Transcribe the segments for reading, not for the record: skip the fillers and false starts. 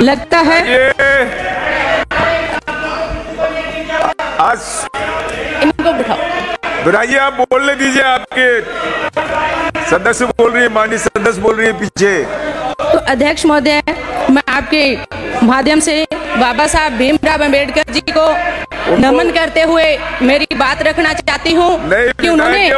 लगता है आज इनको बिठाओ, बिठाइए, आप बोलने दीजिए। आपके सदस्य बोल रही है, माननीय सदस्य बोल रही है पीछे। तो अध्यक्ष महोदय, मैं आपके माध्यम से बाबा साहब भीमराव अम्बेडकर जी को नमन करते हुए मेरी बात रखना चाहती हूँ कि उन्होंने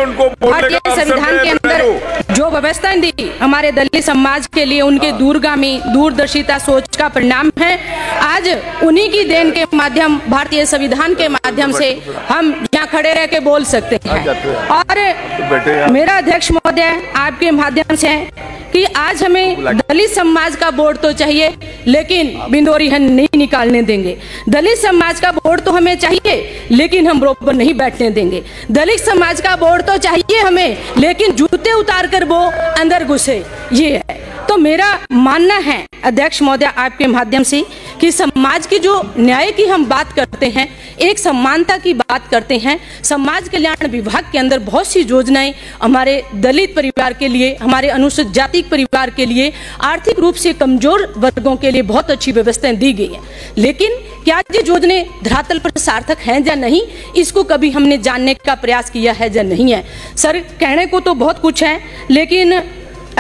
भारतीय संविधान के अंदर जो व्यवस्था दी हमारे दलित समाज के लिए, उनके दूरगामी दूरदर्शिता सोच का परिणाम है। आज उन्हीं की देन के माध्यम, भारतीय संविधान के माध्यम से हम यहाँ खड़े रह के बोल सकते हैं। और मेरा अध्यक्ष महोदय आपके माध्यम से कि आज हमें दलित समाज का वोट तो चाहिए, लेकिन बिंदोरी हम नहीं निकालने देंगे। दलित समाज का वोट तो हमें चाहिए, लेकिन हम रोड पर नहीं बैठने देंगे। दलित समाज का वोट तो चाहिए हमें, लेकिन जूते उतार कर वो अंदर घुसे, ये है। तो मेरा मानना है अध्यक्ष महोदय आपके माध्यम से कि समाज की जो न्याय की हम बात करते हैं, एक समानता की बात करते हैं, समाज कल्याण विभाग के अंदर बहुत सी योजनाएं हमारे दलित परिवार के लिए, हमारे अनुसूचित जाति परिवार के लिए, आर्थिक रूप से कमजोर वर्गों के लिए बहुत अच्छी व्यवस्थाएं दी गई हैं। लेकिन क्या ये योजनाएं धरातल पर सार्थक हैं या नहीं, इसको कभी हमने जानने का प्रयास किया है या नहीं है। सर, कहने को तो बहुत कुछ है, लेकिन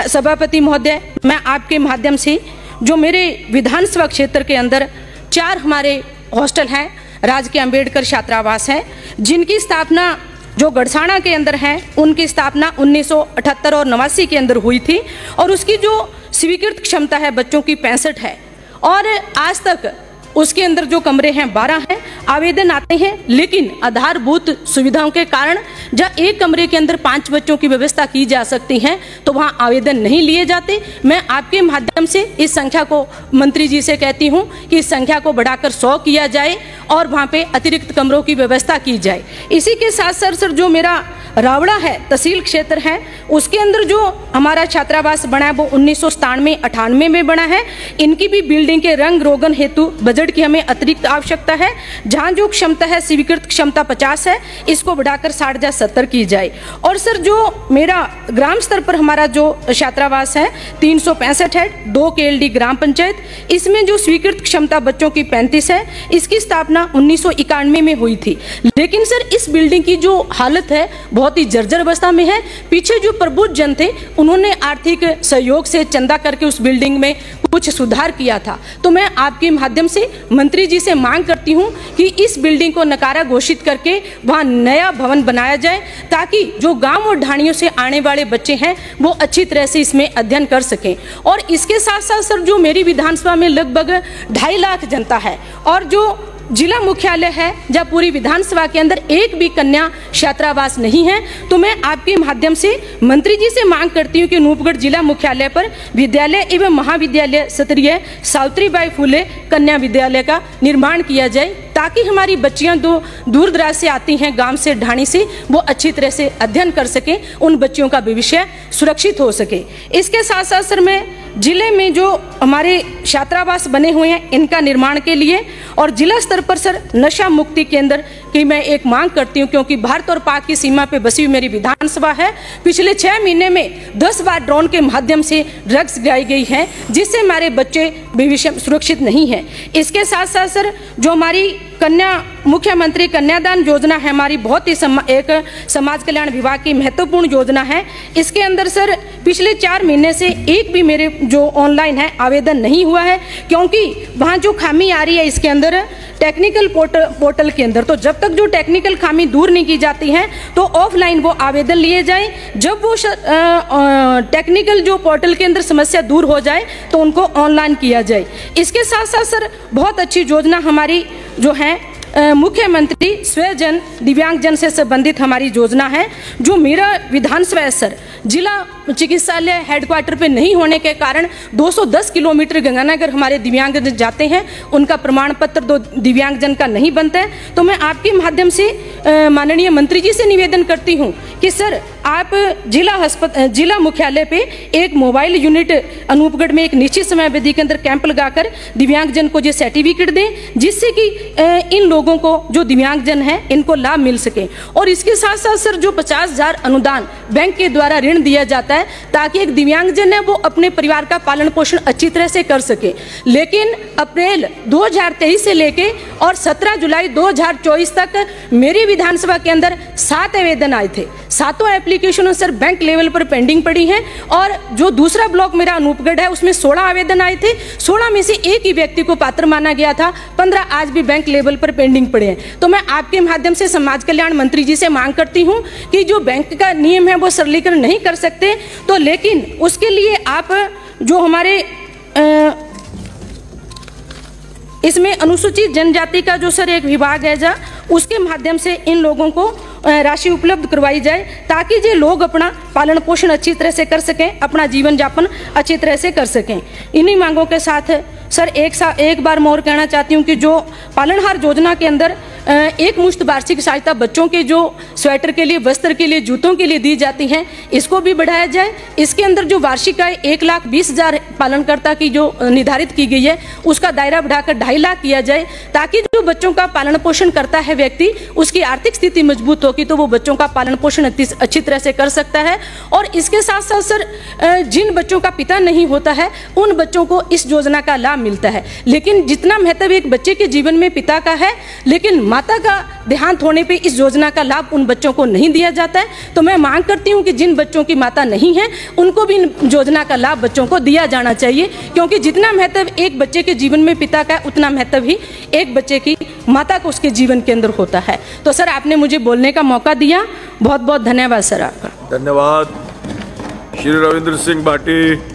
सभापति महोदय, मैं आपके माध्यम से जो मेरे विधानसभा क्षेत्र के अंदर 4 हमारे हॉस्टल हैं, राजकीय अंबेडकर छात्रावास है, जिनकी स्थापना जो गढ़साना के अंदर है, उनकी स्थापना 1978 और 89 के अंदर हुई थी, और उसकी जो स्वीकृत क्षमता है बच्चों की 65 है, और आज तक उसके अंदर जो कमरे हैं 12 हैं। आवेदन आते हैं, लेकिन आधारभूत सुविधाओं के कारण जहाँ एक कमरे के अंदर 5 बच्चों की व्यवस्था की जा सकती है, तो वहाँ आवेदन नहीं लिए जाते। मैं आपके माध्यम से इस संख्या को मंत्री जी से कहती हूँ कि इस संख्या को बढ़ाकर 100 किया जाए और वहाँ पे अतिरिक्त कमरों की व्यवस्था की जाए। इसी के साथ साथ सर, जो मेरा रावड़ा है तहसील क्षेत्र है, उसके अंदर जो हमारा छात्रावास बना है वो 1997-98 में बना है। इनकी भी बिल्डिंग के रंग रोगन हेतु बजट की हमें अतिरिक्त आवश्यकता है। जहां जो क्षमता है, स्वीकृत क्षमता 50 है, इसको बढ़ाकर 60 या 70 की जाए। और सर, जो मेरा ग्राम स्तर पर हमारा जो छात्रावास है 365 है, 2 KLD ग्राम पंचायत, इसमें जो स्वीकृत क्षमता बच्चों की 35 है, इसकी स्थापना 1991 में हुई थी। लेकिन सर, इस बिल्डिंग की जो हालत है बहुत ही जर्जर अवस्था में है। पीछे जो प्रबुद्ध जन थे, उन्होंने आर्थिक सहयोग से चंदा करके उस बिल्डिंग में कुछ सुधार किया था। तो मैं आपके माध्यम से मंत्री जी से मांग करती हूं कि इस बिल्डिंग को नकारा घोषित करके वहां नया भवन बनाया जाए, ताकि जो गांव और ढाणियों से आने वाले बच्चे हैं वो अच्छी तरह से इसमें अध्ययन कर सकें। और इसके साथ साथ सर, जो मेरी विधानसभा में लगभग 2.5 लाख जनता है, और जो जिला मुख्यालय है जहाँ पूरी विधानसभा के अंदर एक भी कन्या छात्रावास नहीं है, तो मैं आपके माध्यम से मंत्री जी से मांग करती हूँ कि अनूपगढ़ जिला मुख्यालय पर विद्यालय एवं महाविद्यालय स्तरीय सावित्रीबाई फुले कन्या विद्यालय का निर्माण किया जाए, ताकि हमारी बच्चियां जो दूर दराज से आती हैं, गांव से, ढाणी से, वो अच्छी तरह से अध्ययन कर सकें, उन बच्चियों का भविष्य सुरक्षित हो सके। इसके साथ साथ सर, मैं जिले में जो हमारे छात्रावास बने हुए हैं इनका निर्माण के लिए, और जिला स्तर पर सर नशा मुक्ति केंद्र की मैं एक मांग करती हूँ, क्योंकि भारत और पाक की सीमा पे बसी हुई मेरी विधानसभा है। पिछले 6 महीने में 10 बार ड्रोन के माध्यम से ड्रग्स गिराई गई हैं, जिससे हमारे बच्चे भविष्य सुरक्षित नहीं है। इसके साथ साथ सर, जो हमारी कन्या मुख्यमंत्री कन्यादान योजना है, हमारी बहुत ही एक समाज कल्याण विभाग की महत्वपूर्ण योजना है। इसके अंदर सर पिछले 4 महीने से एक भी मेरे जो ऑनलाइन है आवेदन नहीं हुआ है, क्योंकि वहाँ जो खामी आ रही है इसके अंदर टेक्निकल पोर्टल के अंदर, तो जब तक जो टेक्निकल खामी दूर नहीं की जाती है तो ऑफलाइन वो आवेदन लिए जाए। जब वो टेक्निकल जो पोर्टल के अंदर समस्या दूर हो जाए तो उनको ऑनलाइन किया जाए। इसके साथ साथ सर, बहुत अच्छी योजना हमारी जो है मुख्यमंत्री स्वजन दिव्यांगजन से संबंधित हमारी योजना है, जो मेरा विधानसभा सर जिला चिकित्सालय हेडक्वार्टर पे नहीं होने के कारण 210 किलोमीटर गंगानगर हमारे दिव्यांगजन जाते हैं, उनका प्रमाण पत्र दो दिव्यांगजन का नहीं बनता है। तो मैं आपके माध्यम से माननीय मंत्री जी से निवेदन करती हूं कि सर, आप जिला मुख्यालय पे एक मोबाइल यूनिट अनूपगढ़ में एक निश्चित समय अवधि के अंदर कैंप लगाकर दिव्यांगजन को ये सर्टिफिकेट दें, जिससे कि इन लोगों को जो दिव्यांगजन हैं इनको लाभ मिल सके। और इसके साथ साथ सर, जो 50,000 अनुदान बैंक के द्वारा ऋण दिया जाता जाता है ताकि एक दिव्यांगजन है वो अपने परिवार का पालन पोषण अच्छी तरह से कर सके। लेकिन अप्रैल 2023 से लेके और 17 जुलाई 2024 तक मेरी विधानसभा के अंदर 7 आवेदन आए थे। 7 एप्लीकेशन सर बैंक लेवल पर पेंडिंग पड़ी हैं और जो दूसरा ब्लॉक मेरा अनूपगढ़ है उसमें 16 आवेदन आए थे। 16 में से एक ही व्यक्ति को पात्र माना गया था, 15 आज भी बैंक लेवल पर पेंडिंग पड़े हैं। तो मैं आपके माध्यम से समाज कल्याण मंत्री जी से मांग करती हूं कि जो बैंक का नियम है वो सरलीकरण नहीं कर सकते तो लेकिन उसके लिए आप जो हमारे इसमें अनुसूचित जनजाति का जो सर एक विभाग है जा उसके माध्यम से इन लोगों को राशि उपलब्ध करवाई जाए ताकि ये लोग अपना पालन पोषण अच्छी तरह से कर सकें, अपना जीवन यापन अच्छी तरह से कर सकें। इन्हीं मांगों के साथ सर एक बार मैं और कहना चाहती हूँ कि जो पालनहार योजना के अंदर एक मुश्त वार्षिक सहायता बच्चों के जो स्वेटर के लिए, वस्त्र के लिए, जूतों के लिए दी जाती हैं इसको भी बढ़ाया जाए। इसके अंदर जो वार्षिक आय 1,20,000 पालनकर्ता की जो निर्धारित की गई है उसका दायरा बढ़ाकर 2.5 लाख किया जाए ताकि जो बच्चों का पालन पोषण करता है व्यक्ति उसकी आर्थिक स्थिति मजबूत होगी तो वो बच्चों का पालन पोषण अच्छी तरह से कर सकता है। और इसके साथ साथ सर जिन बच्चों का पिता नहीं होता है उन बच्चों को इस योजना का लाभ मिलता है। लेकिन जितना महत्व एक बच्चे के जीवन में पिता का है लेकिन माता का देहांत होने पे इस योजना का लाभ उन बच्चों को नहीं दिया जाता है। तो मैं मांग करती हूं कि जिन बच्चों की माता नहीं है उनको भी इन योजना का लाभ बच्चों को दिया जाना चाहिए क्योंकि जितना महत्व एक बच्चे के जीवन में पिता का उतना महत्व ही एक बच्चे की माता को उसके जीवन के अंदर होता है। तो सर आपने मुझे बोलने का मौका दिया, बहुत बहुत धन्यवाद सर आपका। धन्यवाद। श्री रविंद्र सिंह भाटी।